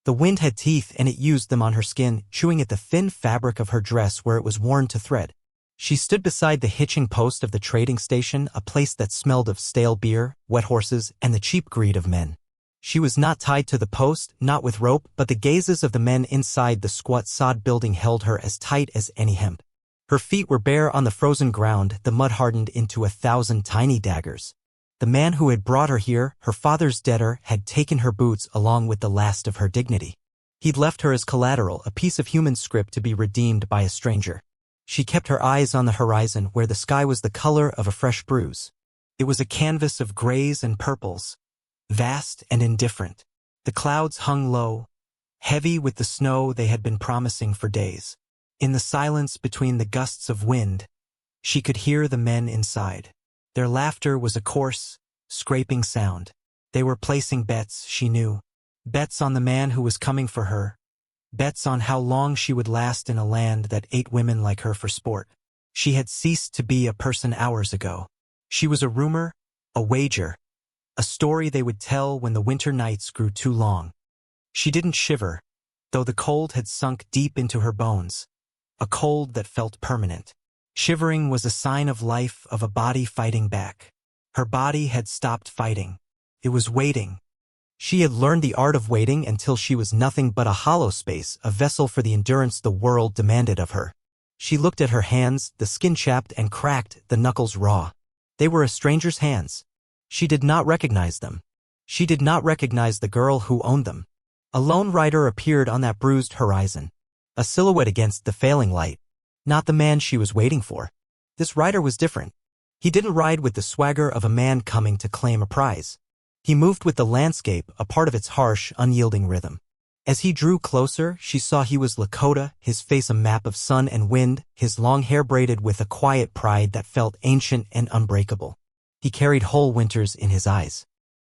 The wind had teeth and it used them on her skin, chewing at the thin fabric of her dress where it was worn to thread. She stood beside the hitching post of the trading station, a place that smelled of stale beer, wet horses, and the cheap greed of men. She was not tied to the post, not with rope, but the gazes of the men inside the squat sod building held her as tight as any hemp. Her feet were bare on the frozen ground, the mud hardened into 1,000 tiny daggers. The man who had brought her here, her father's debtor, had taken her boots along with the last of her dignity. He'd left her as collateral, a piece of human script to be redeemed by a stranger. She kept her eyes on the horizon where the sky was the color of a fresh bruise. It was a canvas of grays and purples, vast and indifferent. The clouds hung low, heavy with the snow they had been promising for days. In the silence between the gusts of wind, she could hear the men inside. Their laughter was a coarse, scraping sound. They were placing bets, she knew. Bets on the man who was coming for her. Bets on how long she would last in a land that ate women like her for sport. She had ceased to be a person hours ago. She was a rumor, a wager, a story they would tell when the winter nights grew too long. She didn't shiver, though the cold had sunk deep into her bones, a cold that felt permanent. Shivering was a sign of life, of a body fighting back. Her body had stopped fighting. It was waiting. She had learned the art of waiting until she was nothing but a hollow space, a vessel for the endurance the world demanded of her. She looked at her hands, the skin chapped and cracked, the knuckles raw. They were a stranger's hands. She did not recognize them. She did not recognize the girl who owned them. A lone rider appeared on that bruised horizon, a silhouette against the failing light. Not the man she was waiting for. This rider was different. He didn't ride with the swagger of a man coming to claim a prize. He moved with the landscape, a part of its harsh, unyielding rhythm. As he drew closer, she saw he was Lakota, his face a map of sun and wind, his long hair braided with a quiet pride that felt ancient and unbreakable. He carried whole winters in his eyes.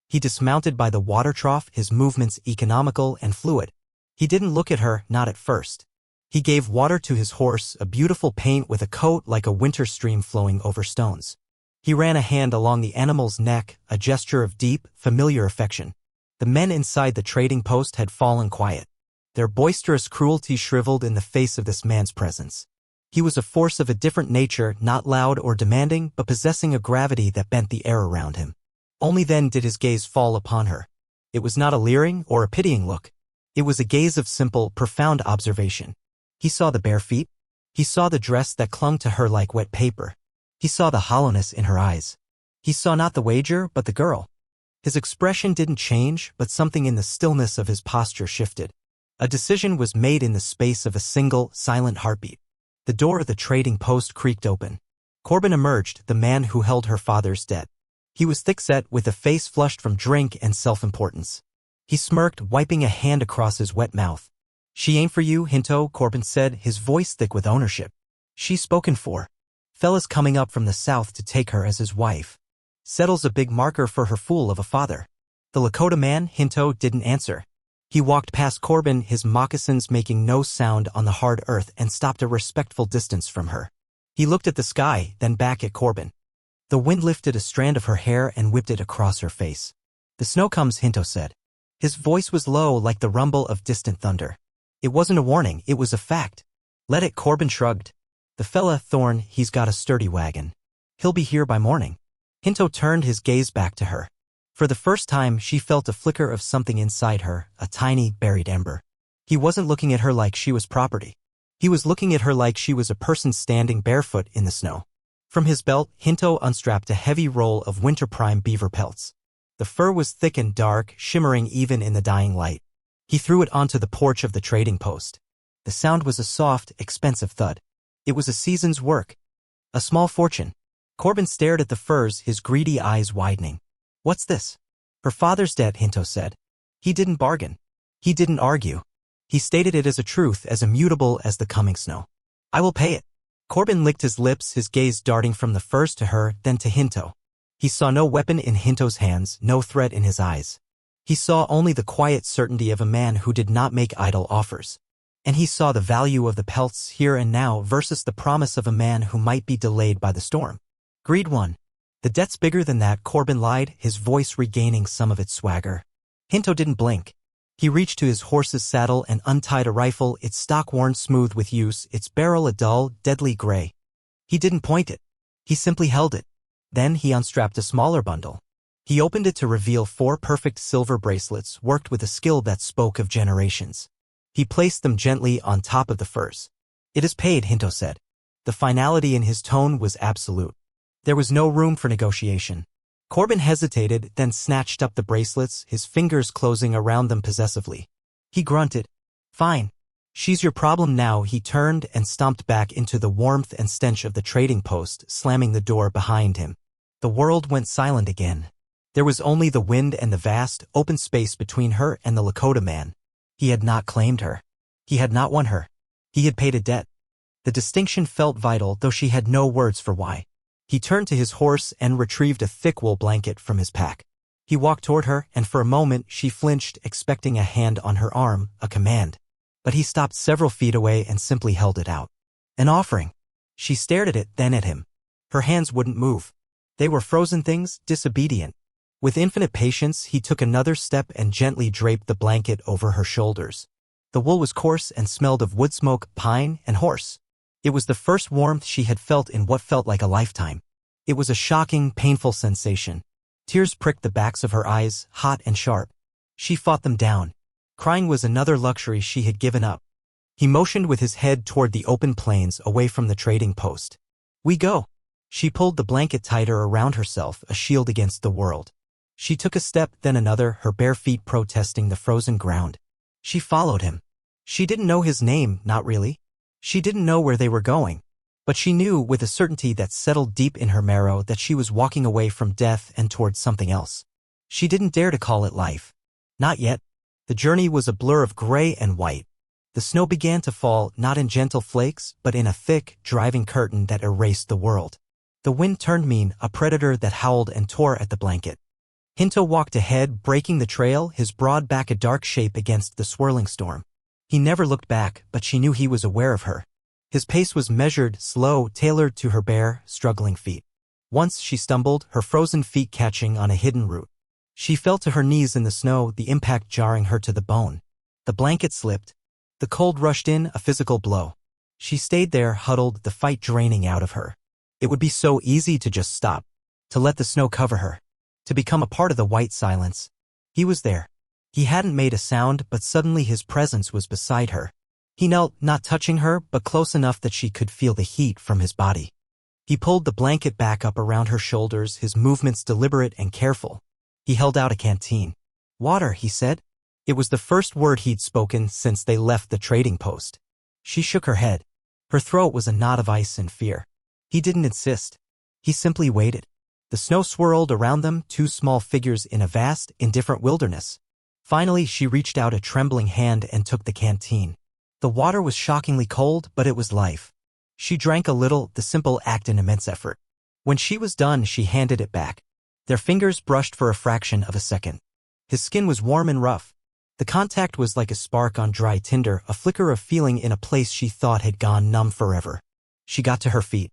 He dismounted by the water trough, his movements economical and fluid. He didn't look at her, not at first. He gave water to his horse, a beautiful paint with a coat like a winter stream flowing over stones. He ran a hand along the animal's neck, a gesture of deep, familiar affection. The men inside the trading post had fallen quiet. Their boisterous cruelty shriveled in the face of this man's presence. He was a force of a different nature, not loud or demanding, but possessing a gravity that bent the air around him. Only then did his gaze fall upon her. It was not a leering or a pitying look. It was a gaze of simple, profound observation. He saw the bare feet. He saw the dress that clung to her like wet paper. He saw the hollowness in her eyes. He saw not the wager, but the girl. His expression didn't change, but something in the stillness of his posture shifted. A decision was made in the space of a single, silent heartbeat. The door of the trading post creaked open. Corbin emerged, the man who held her father's debt. He was thick-set, with a face flushed from drink and self-importance. He smirked, wiping a hand across his wet mouth. "She ain't for you, Hinto," Corbin said, his voice thick with ownership. "She's spoken for. Fella's coming up from the south to take her as his wife. Settles a big marker for her fool of a father." The Lakota man, Hinto, didn't answer. He walked past Corbin, his moccasins making no sound on the hard earth, and stopped a respectful distance from her. He looked at the sky, then back at Corbin. The wind lifted a strand of her hair and whipped it across her face. "The snow comes," Hinto said. His voice was low, like the rumble of distant thunder. It wasn't a warning, it was a fact. "Let it," Corbin shrugged. "The fella, Thorne, he's got a sturdy wagon. He'll be here by morning." Hinto turned his gaze back to her. For the first time, she felt a flicker of something inside her, a tiny, buried ember. He wasn't looking at her like she was property. He was looking at her like she was a person standing barefoot in the snow. From his belt, Hinto unstrapped a heavy roll of winter prime beaver pelts. The fur was thick and dark, shimmering even in the dying light. He threw it onto the porch of the trading post. The sound was a soft, expensive thud. It was a season's work. A small fortune. Corbin stared at the furs, his greedy eyes widening. "What's this?" "Her father's debt," Hinto said. He didn't bargain. He didn't argue. He stated it as a truth, as immutable as the coming snow. "I will pay it." Corbin licked his lips, his gaze darting from the furs to her, then to Hinto. He saw no weapon in Hinto's hands, no threat in his eyes. He saw only the quiet certainty of a man who did not make idle offers. And he saw the value of the pelts here and now versus the promise of a man who might be delayed by the storm. Greed won. "The debt's bigger than that," Corbin lied, his voice regaining some of its swagger. Hinto didn't blink. He reached to his horse's saddle and untied a rifle, its stock worn smooth with use, its barrel a dull, deadly gray. He didn't point it. He simply held it. Then he unstrapped a smaller bundle. He opened it to reveal 4 perfect silver bracelets worked with a skill that spoke of generations. He placed them gently on top of the furs. "It is paid," Hinto said. The finality in his tone was absolute. There was no room for negotiation. Corbin hesitated, then snatched up the bracelets, his fingers closing around them possessively. He grunted. "Fine. She's your problem now." He turned and stomped back into the warmth and stench of the trading post, slamming the door behind him. The world went silent again. There was only the wind and the vast, open space between her and the Lakota man. He had not claimed her. He had not won her. He had paid a debt. The distinction felt vital, though she had no words for why. He turned to his horse and retrieved a thick wool blanket from his pack. He walked toward her, and for a moment she flinched, expecting a hand on her arm, a command. But he stopped several feet away and simply held it out. An offering. She stared at it, then at him. Her hands wouldn't move. They were frozen things, disobedient. With infinite patience, he took another step and gently draped the blanket over her shoulders. The wool was coarse and smelled of wood smoke, pine, and horse. It was the first warmth she had felt in what felt like a lifetime. It was a shocking, painful sensation. Tears pricked the backs of her eyes, hot and sharp. She fought them down. Crying was another luxury she had given up. He motioned with his head toward the open plains away from the trading post. "We go." She pulled the blanket tighter around herself, a shield against the world. She took a step, then another, her bare feet protesting the frozen ground. She followed him. She didn't know his name, not really. She didn't know where they were going. But she knew, with a certainty that settled deep in her marrow, that she was walking away from death and towards something else. She didn't dare to call it life. Not yet. The journey was a blur of gray and white. The snow began to fall, not in gentle flakes, but in a thick, driving curtain that erased the world. The wind turned mean, a predator that howled and tore at the blanket. Hinto walked ahead, breaking the trail, his broad back a dark shape against the swirling storm. He never looked back, but she knew he was aware of her. His pace was measured, slow, tailored to her bare, struggling feet. Once she stumbled, her frozen feet catching on a hidden root. She fell to her knees in the snow, the impact jarring her to the bone. The blanket slipped. The cold rushed in, a physical blow. She stayed there, huddled, the fight draining out of her. It would be so easy to just stop, to let the snow cover her, to become a part of the white silence. He was there. He hadn't made a sound, but suddenly his presence was beside her. He knelt, not touching her, but close enough that she could feel the heat from his body. He pulled the blanket back up around her shoulders, his movements deliberate and careful. He held out a canteen. "Water," he said. It was the first word he'd spoken since they left the trading post. She shook her head. Her throat was a knot of ice and fear. He didn't insist. He simply waited. The snow swirled around them, 2 small figures in a vast, indifferent wilderness. Finally, she reached out a trembling hand and took the canteen. The water was shockingly cold, but it was life. She drank a little, the simple act an immense effort. When she was done, she handed it back. Their fingers brushed for a fraction of a second. His skin was warm and rough. The contact was like a spark on dry tinder, a flicker of feeling in a place she thought had gone numb forever. She got to her feet.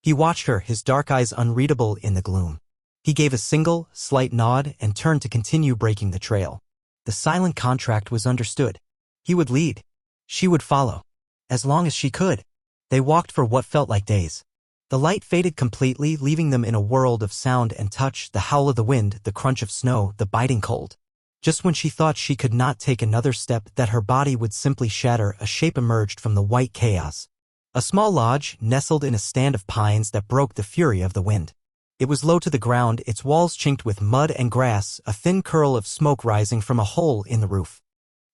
He watched her, his dark eyes unreadable in the gloom. He gave a single, slight nod and turned to continue breaking the trail. The silent contract was understood. He would lead. She would follow. As long as she could. They walked for what felt like days. The light faded completely, leaving them in a world of sound and touch, the howl of the wind, the crunch of snow, the biting cold. Just when she thought she could not take another step, that her body would simply shatter, a shape emerged from the white chaos. A small lodge, nestled in a stand of pines that broke the fury of the wind. It was low to the ground, its walls chinked with mud and grass, a thin curl of smoke rising from a hole in the roof.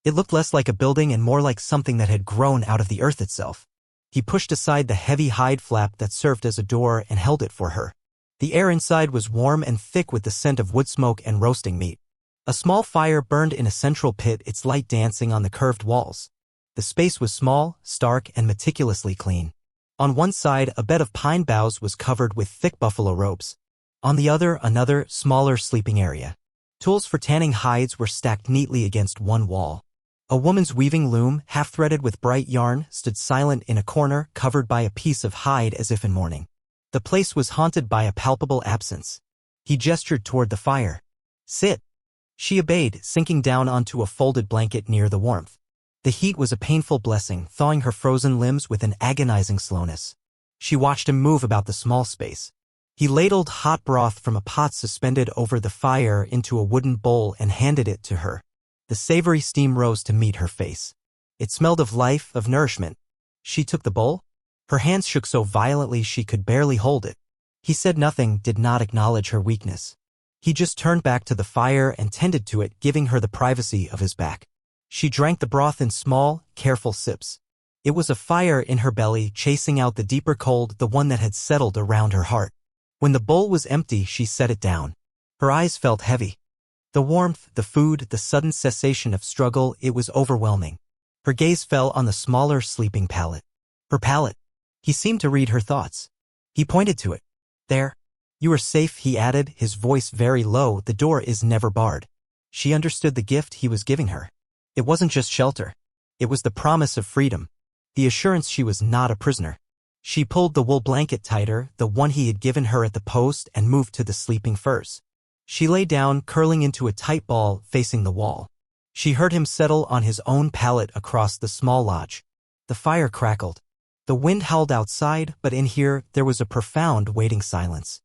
It looked less like a building and more like something that had grown out of the earth itself. He pushed aside the heavy hide flap that served as a door and held it for her. The air inside was warm and thick with the scent of wood smoke and roasting meat. A small fire burned in a central pit, its light dancing on the curved walls. The space was small, stark, and meticulously clean. On one side, a bed of pine boughs was covered with thick buffalo robes. On the other, another, smaller sleeping area. Tools for tanning hides were stacked neatly against one wall. A woman's weaving loom, half-threaded with bright yarn, stood silent in a corner, covered by a piece of hide as if in mourning. The place was haunted by a palpable absence. He gestured toward the fire. "Sit." She obeyed, sinking down onto a folded blanket near the warmth. The heat was a painful blessing, thawing her frozen limbs with an agonizing slowness. She watched him move about the small space. He ladled hot broth from a pot suspended over the fire into a wooden bowl and handed it to her. The savory steam rose to meet her face. It smelled of life, of nourishment. She took the bowl. Her hands shook so violently she could barely hold it. He said nothing, did not acknowledge her weakness. He just turned back to the fire and tended to it, giving her the privacy of his back. She drank the broth in small, careful sips. It was a fire in her belly, chasing out the deeper cold, the one that had settled around her heart. When the bowl was empty, she set it down. Her eyes felt heavy. The warmth, the food, the sudden cessation of struggle, it was overwhelming. Her gaze fell on the smaller, sleeping pallet. Her pallet. He seemed to read her thoughts. He pointed to it. There. You are safe, he added, his voice very low. The door is never barred. She understood the gift he was giving her. It wasn't just shelter. It was the promise of freedom. The assurance she was not a prisoner. She pulled the wool blanket tighter, the one he had given her at the post, and moved to the sleeping furs. She lay down, curling into a tight ball, facing the wall. She heard him settle on his own pallet across the small lodge. The fire crackled. The wind howled outside, but in here, there was a profound, waiting silence.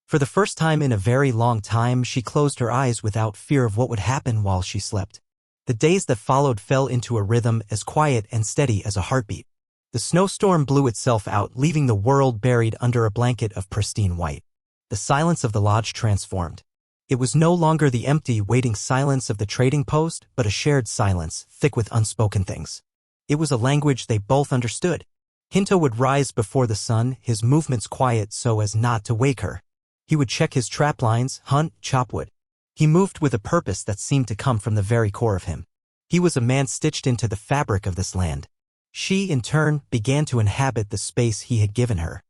For the first time in a very long time, she closed her eyes without fear of what would happen while she slept. The days that followed fell into a rhythm as quiet and steady as a heartbeat. The snowstorm blew itself out, leaving the world buried under a blanket of pristine white. The silence of the lodge transformed. It was no longer the empty, waiting silence of the trading post, but a shared silence, thick with unspoken things. It was a language they both understood. Hinto would rise before the sun, his movements quiet so as not to wake her. He would check his trap lines, hunt, chop wood. He moved with a purpose that seemed to come from the very core of him. He was a man stitched into the fabric of this land. She, in turn, began to inhabit the space he had given her.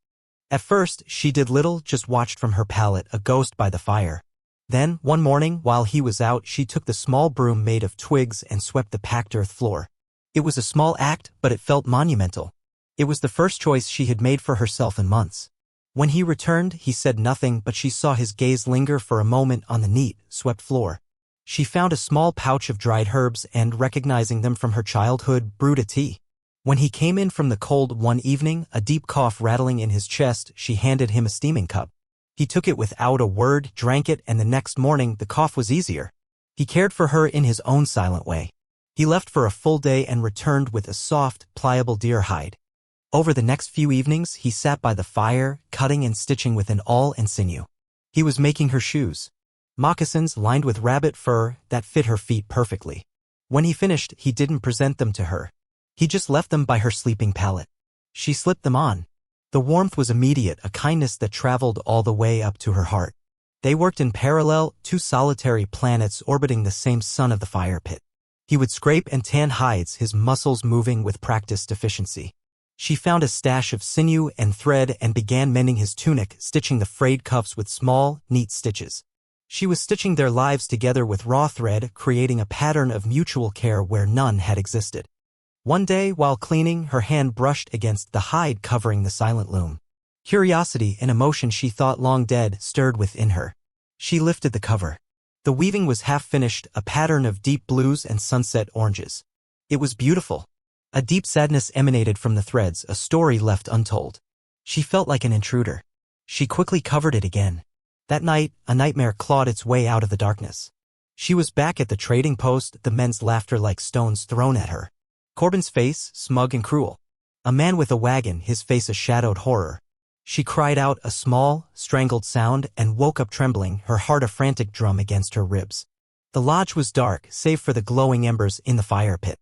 At first, she did little, just watched from her pallet, a ghost by the fire. Then, one morning, while he was out, she took the small broom made of twigs and swept the packed earth floor. It was a small act, but it felt monumental. It was the first choice she had made for herself in months. When he returned, he said nothing, but she saw his gaze linger for a moment on the neat, swept floor. She found a small pouch of dried herbs and, recognizing them from her childhood, brewed a tea. When he came in from the cold one evening, a deep cough rattling in his chest, she handed him a steaming cup. He took it without a word, drank it, and the next morning the cough was easier. He cared for her in his own silent way. He left for a full day and returned with a soft, pliable deer hide. Over the next few evenings, he sat by the fire, cutting and stitching with an awl and sinew. He was making her shoes. Moccasins lined with rabbit fur that fit her feet perfectly. When he finished, he didn't present them to her. He just left them by her sleeping pallet. She slipped them on. The warmth was immediate, a kindness that traveled all the way up to her heart. They worked in parallel, two solitary planets orbiting the same sun of the fire pit. He would scrape and tan hides, his muscles moving with practiced efficiency. She found a stash of sinew and thread and began mending his tunic, stitching the frayed cuffs with small, neat stitches. She was stitching their lives together with raw thread, creating a pattern of mutual care where none had existed. One day, while cleaning, her hand brushed against the hide covering the silent loom. Curiosity, an emotion she thought long dead, stirred within her. She lifted the cover. The weaving was half finished, a pattern of deep blues and sunset oranges. It was beautiful. A deep sadness emanated from the threads, a story left untold. She felt like an intruder. She quickly covered it again. That night, a nightmare clawed its way out of the darkness. She was back at the trading post, the men's laughter like stones thrown at her. Corbin's face, smug and cruel. A man with a wagon, his face a shadowed horror. She cried out a small, strangled sound and woke up trembling, her heart a frantic drum against her ribs. The lodge was dark, save for the glowing embers in the fire pit.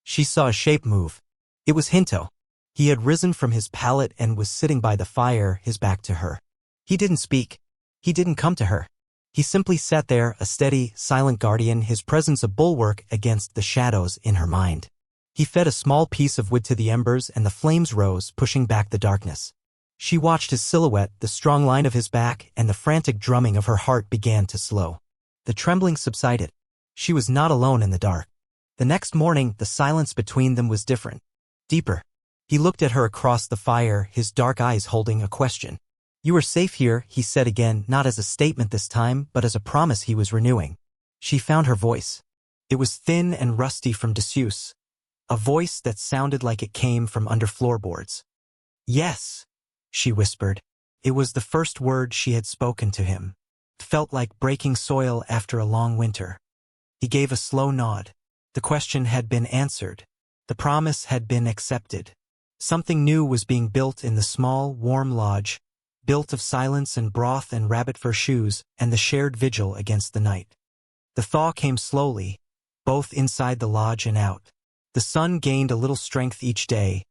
She saw a shape move. It was Hinto. He had risen from his pallet and was sitting by the fire, his back to her. He didn't speak. He didn't come to her. He simply sat there, a steady, silent guardian, his presence a bulwark against the shadows in her mind. He fed a small piece of wood to the embers and the flames rose, pushing back the darkness. She watched his silhouette, the strong line of his back, and the frantic drumming of her heart began to slow. The trembling subsided. She was not alone in the dark. The next morning, the silence between them was different. Deeper. He looked at her across the fire, his dark eyes holding a question. You are safe here, he said again, not as a statement this time, but as a promise he was renewing. She found her voice. It was thin and rusty from disuse, a voice that sounded like it came from under floorboards. "Yes," she whispered. It was the first word she had spoken to him. It felt like breaking soil after a long winter. He gave a slow nod. The question had been answered. The promise had been accepted. Something new was being built in the small, warm lodge, built of silence and broth and rabbit fur shoes and the shared vigil against the night. The thaw came slowly, both inside the lodge and out. The sun gained a little strength each day,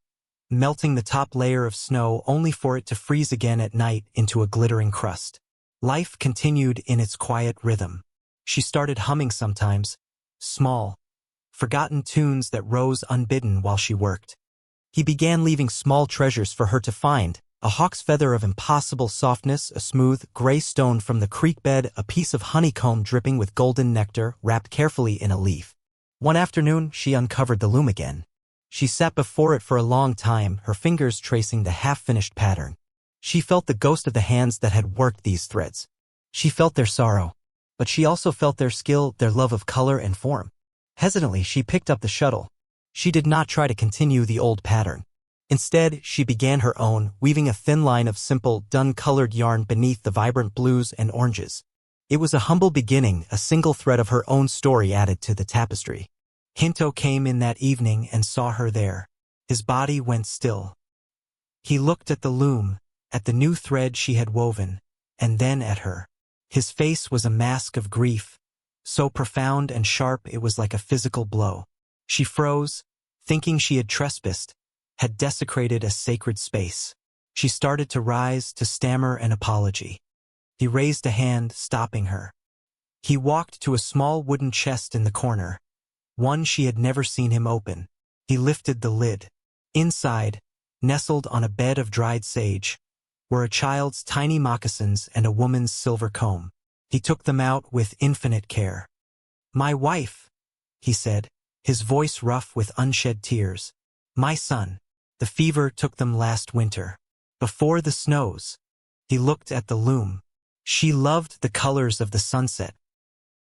melting the top layer of snow only for it to freeze again at night into a glittering crust. Life continued in its quiet rhythm. She started humming sometimes, small, forgotten tunes that rose unbidden while she worked. He began leaving small treasures for her to find, a hawk's feather of impossible softness, a smooth, gray stone from the creek bed, a piece of honeycomb dripping with golden nectar wrapped carefully in a leaf. One afternoon, she uncovered the loom again. She sat before it for a long time, her fingers tracing the half-finished pattern. She felt the ghost of the hands that had worked these threads. She felt their sorrow, but she also felt their skill, their love of color and form. Hesitantly, she picked up the shuttle. She did not try to continue the old pattern. Instead, she began her own, weaving a thin line of simple, dun-colored yarn beneath the vibrant blues and oranges. It was a humble beginning, a single thread of her own story added to the tapestry. Hinto came in that evening and saw her there. His body went still. He looked at the loom, at the new thread she had woven, and then at her. His face was a mask of grief, so profound and sharp it was like a physical blow. She froze, thinking she had trespassed, had desecrated a sacred space. She started to rise, to stammer an apology. He raised a hand, stopping her. He walked to a small wooden chest in the corner, one she had never seen him open. He lifted the lid. Inside, nestled on a bed of dried sage, were a child's tiny moccasins and a woman's silver comb. He took them out with infinite care. "My wife," he said, his voice rough with unshed tears. "My son. The fever took them last winter. Before the snows." He looked at the loom. She loved the colors of the sunset.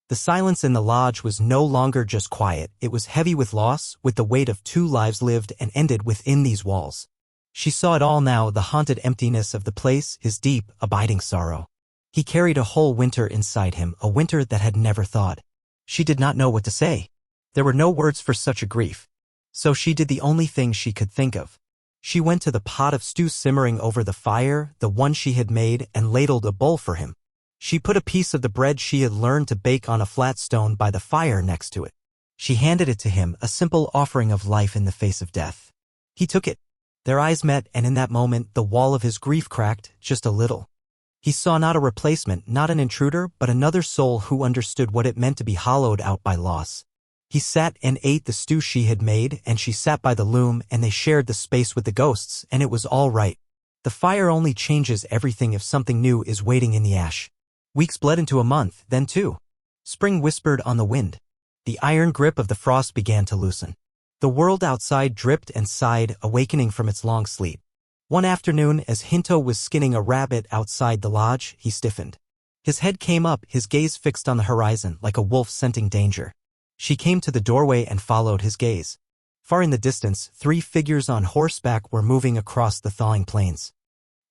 The silence in the lodge was no longer just quiet, it was heavy with loss, with the weight of 2 lives lived and ended within these walls. She saw it all now, the haunted emptiness of the place, his deep, abiding sorrow. He carried a whole winter inside him, a winter that had never thawed. She did not know what to say. There were no words for such a grief. So she did the only thing she could think of. She went to the pot of stew simmering over the fire, the one she had made, and ladled a bowl for him. She put a piece of the bread she had learned to bake on a flat stone by the fire next to it. She handed it to him, a simple offering of life in the face of death. He took it. Their eyes met, and in that moment, the wall of his grief cracked, just a little. He saw not a replacement, not an intruder, but another soul who understood what it meant to be hollowed out by loss. He sat and ate the stew she had made, and she sat by the loom, and they shared the space with the ghosts, and it was all right. The fire only changes everything if something new is waiting in the ash. Weeks bled into a month, then 2. Spring whispered on the wind. The iron grip of the frost began to loosen. The world outside dripped and sighed, awakening from its long sleep. One afternoon, as Hinto was skinning a rabbit outside the lodge, he stiffened. His head came up, his gaze fixed on the horizon, like a wolf scenting danger. She came to the doorway and followed his gaze. Far in the distance, 3 figures on horseback were moving across the thawing plains.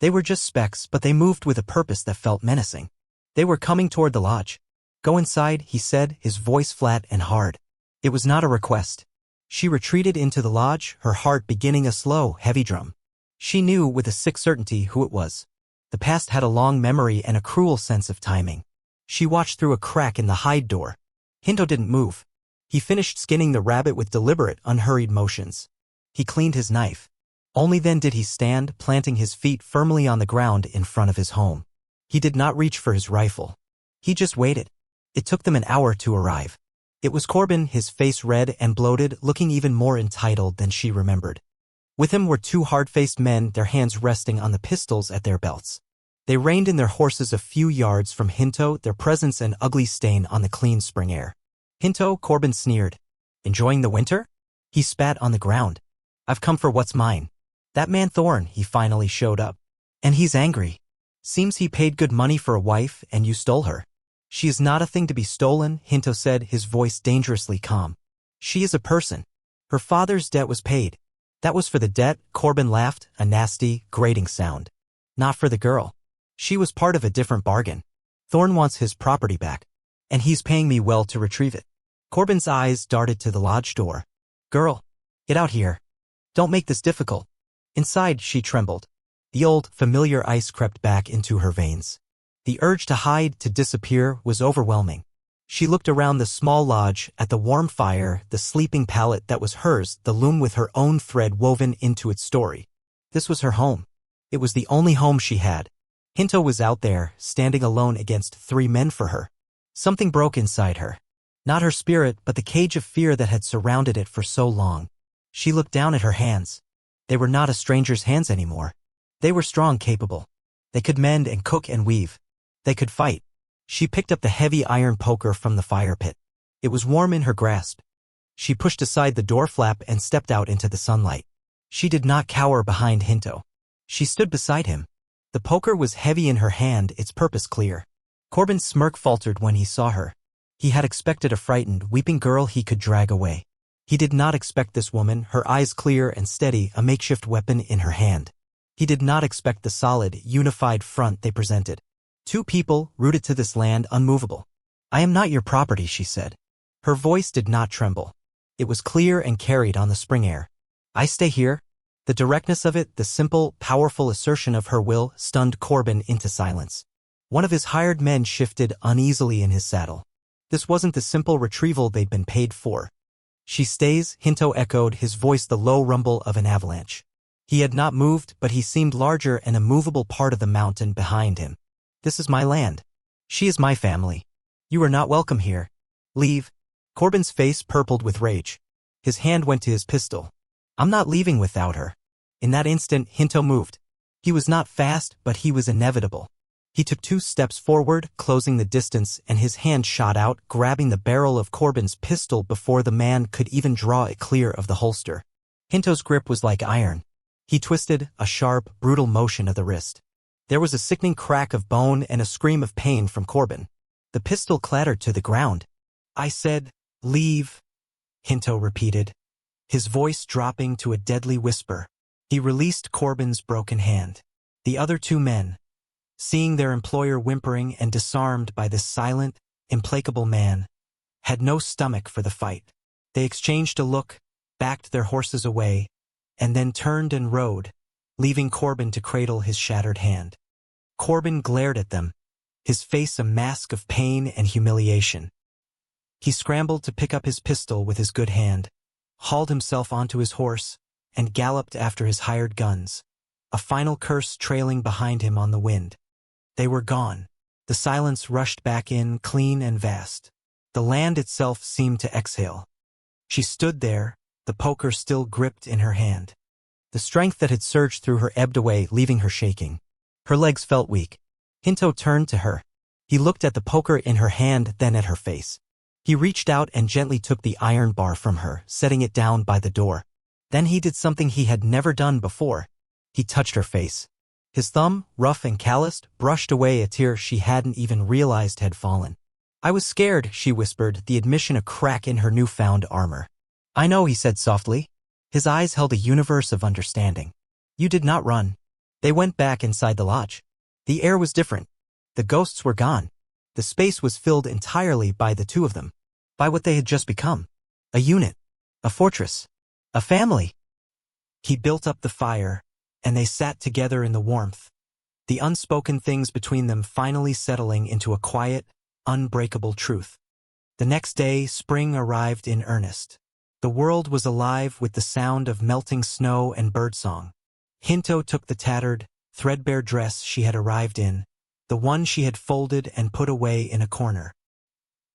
They were just specks, but they moved with a purpose that felt menacing. They were coming toward the lodge. "Go inside," he said, his voice flat and hard. It was not a request. She retreated into the lodge, her heart beginning a slow, heavy drum. She knew with a sick certainty who it was. The past had a long memory and a cruel sense of timing. She watched through a crack in the hide door. Hinto didn't move. He finished skinning the rabbit with deliberate, unhurried motions. He cleaned his knife. Only then did he stand, planting his feet firmly on the ground in front of his home. He did not reach for his rifle. He just waited. It took them an hour to arrive. It was Corbin, his face red and bloated, looking even more entitled than she remembered. With him were 2 hard-faced men, their hands resting on the pistols at their belts. They reined in their horses a few yards from Hinto, their presence an ugly stain on the clean spring air. "Hinto," Corbin sneered. "Enjoying the winter?" He spat on the ground. "I've come for what's mine." "That man Thorne," he finally showed up. "And he's angry. Seems he paid good money for a wife, and you stole her." She is not a thing to be stolen, Hinto said, his voice dangerously calm. She is a person. Her father's debt was paid. That was for the debt, Corbin laughed, a nasty, grating sound. Not for the girl. She was part of a different bargain. Thorne wants his property back. And he's paying me well to retrieve it. Corbin's eyes darted to the lodge door. Girl, get out here. Don't make this difficult. Inside, she trembled. The old, familiar ice crept back into her veins. The urge to hide, to disappear, was overwhelming. She looked around the small lodge, at the warm fire, the sleeping pallet that was hers, the loom with her own thread woven into its story. This was her home. It was the only home she had. Hinto was out there, standing alone against 3 men for her. Something broke inside her. Not her spirit, but the cage of fear that had surrounded it for so long. She looked down at her hands. They were not a stranger's hands anymore. They were strong, capable. They could mend and cook and weave. They could fight. She picked up the heavy iron poker from the fire pit. It was warm in her grasp. She pushed aside the door flap and stepped out into the sunlight. She did not cower behind Hinto. She stood beside him. The poker was heavy in her hand, its purpose clear. Corbin's smirk faltered when he saw her. He had expected a frightened, weeping girl he could drag away. He did not expect this woman, her eyes clear and steady, a makeshift weapon in her hand. He did not expect the solid, unified front they presented. 2 people, rooted to this land, unmovable. I am not your property, she said. Her voice did not tremble. It was clear and carried on the spring air. I stay here? The directness of it, the simple, powerful assertion of her will, stunned Corbin into silence. One of his hired men shifted uneasily in his saddle. This wasn't the simple retrieval they'd been paid for. She stays, Hinto echoed, his voice the low rumble of an avalanche. He had not moved, but he seemed larger, an immovable part of the mountain behind him. This is my land. She is my family. You are not welcome here. Leave. Corbin's face purpled with rage. His hand went to his pistol. I'm not leaving without her. In that instant, Hinto moved. He was not fast, but he was inevitable. He took 2 steps forward, closing the distance, and his hand shot out, grabbing the barrel of Corbin's pistol before the man could even draw it clear of the holster. Hinto's grip was like iron. He twisted, a sharp, brutal motion of the wrist. There was a sickening crack of bone and a scream of pain from Corbin. The pistol clattered to the ground. I said, leave, Hinto repeated, his voice dropping to a deadly whisper. He released Corbin's broken hand. The other 2 men, seeing their employer whimpering and disarmed by this silent, implacable man, had no stomach for the fight. They exchanged a look, backed their horses away, and then turned and rode, leaving Corbin to cradle his shattered hand. Corbin glared at them, his face a mask of pain and humiliation. He scrambled to pick up his pistol with his good hand, hauled himself onto his horse, and galloped after his hired guns, a final curse trailing behind him on the wind. They were gone. The silence rushed back in, clean and vast. The land itself seemed to exhale. She stood there, the poker still gripped in her hand. The strength that had surged through her ebbed away, leaving her shaking. Her legs felt weak. Hinto turned to her. He looked at the poker in her hand, then at her face. He reached out and gently took the iron bar from her, setting it down by the door. Then he did something he had never done before. He touched her face. His thumb, rough and calloused, brushed away a tear she hadn't even realized had fallen. I was scared, she whispered, the admission a crack in her newfound armor. I know, he said softly. His eyes held a universe of understanding. You did not run. They went back inside the lodge. The air was different. The ghosts were gone. The space was filled entirely by the 2 of them. By what they had just become. A unit. A fortress. A family. He built up the fire, and they sat together in the warmth, the unspoken things between them finally settling into a quiet, unbreakable truth. The next day, spring arrived in earnest. The world was alive with the sound of melting snow and birdsong. Hinto took the tattered, threadbare dress she had arrived in, the one she had folded and put away in a corner.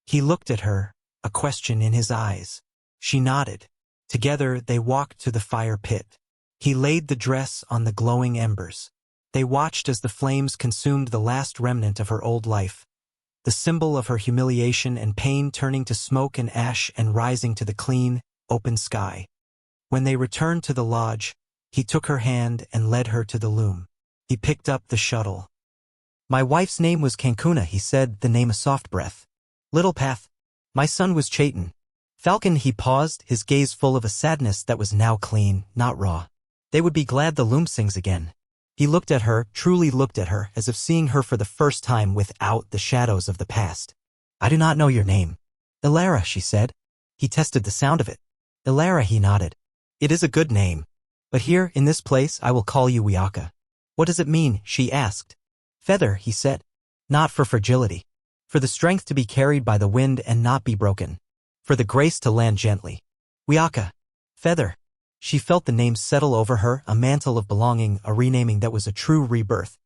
He looked at her, a question in his eyes. She nodded. Together they walked to the fire pit. He laid the dress on the glowing embers. They watched as the flames consumed the last remnant of her old life, the symbol of her humiliation and pain turning to smoke and ash and rising to the clean, open sky. When they returned to the lodge, he took her hand and led her to the loom. He picked up the shuttle. My wife's name was Cancuna, he said, the name a soft breath. Little Path. My son was Chaitin. Falcon, he paused, his gaze full of a sadness that was now clean, not raw. They would be glad the loom sings again. He looked at her, truly looked at her, as if seeing her for the first time without the shadows of the past. I do not know your name. Ilara, she said. He tested the sound of it. Ilara, he nodded. It is a good name. But here, in this place, I will call you Wiaka. What does it mean, she asked. Feather, he said. Not for fragility. For the strength to be carried by the wind and not be broken. For the grace to land gently. Wiaka. Feather. She felt the name settle over her, a mantle of belonging, a renaming that was a true rebirth.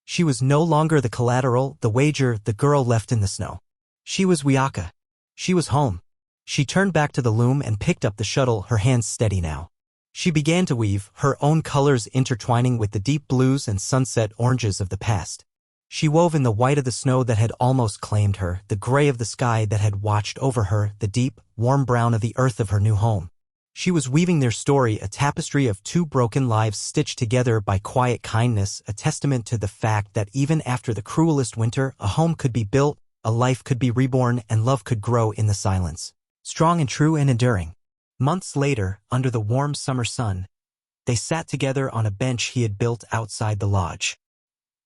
She was no longer the collateral, the wager, the girl left in the snow. She was Wiaka. She was home. She turned back to the loom and picked up the shuttle, her hands steady now. She began to weave, her own colors intertwining with the deep blues and sunset oranges of the past. She wove in the white of the snow that had almost claimed her, the gray of the sky that had watched over her, the deep, warm brown of the earth of her new home. She was weaving their story, a tapestry of two broken lives stitched together by quiet kindness, a testament to the fact that even after the cruelest winter, a home could be built, a life could be reborn, and love could grow in the silence. Strong and true and enduring. Months later, under the warm summer sun, they sat together on a bench he had built outside the lodge.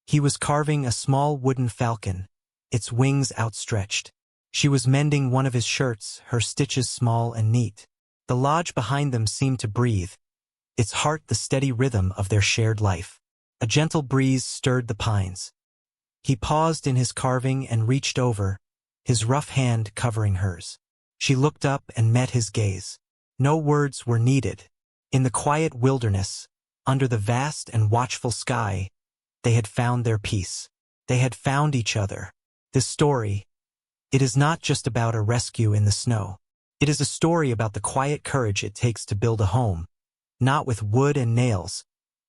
He was carving a small wooden falcon, its wings outstretched. She was mending one of his shirts, her stitches small and neat. The lodge behind them seemed to breathe, its heart the steady rhythm of their shared life. A gentle breeze stirred the pines. He paused in his carving and reached over, his rough hand covering hers. She looked up and met his gaze. No words were needed. In the quiet wilderness, under the vast and watchful sky, they had found their peace. They had found each other. This story, it is not just about a rescue in the snow. It is a story about the quiet courage it takes to build a home, not with wood and nails,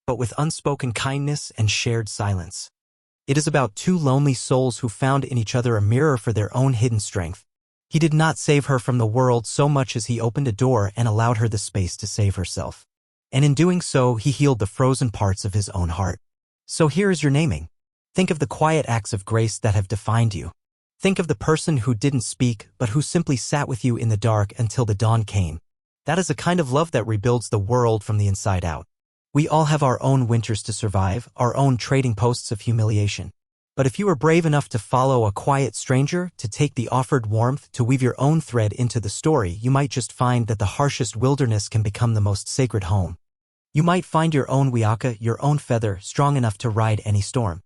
but with unspoken kindness and shared silence. It is about two lonely souls who found in each other a mirror for their own hidden strength. He did not save her from the world so much as he opened a door and allowed her the space to save herself. And in doing so, he healed the frozen parts of his own heart. So here is your naming. Think of the quiet acts of grace that have defined you. Think of the person who didn't speak, but who simply sat with you in the dark until the dawn came. That is a kind of love that rebuilds the world from the inside out. We all have our own winters to survive, our own trading posts of humiliation. But if you are brave enough to follow a quiet stranger, to take the offered warmth, to weave your own thread into the story, you might just find that the harshest wilderness can become the most sacred home. You might find your own Wiaka, your own feather, strong enough to ride any storm.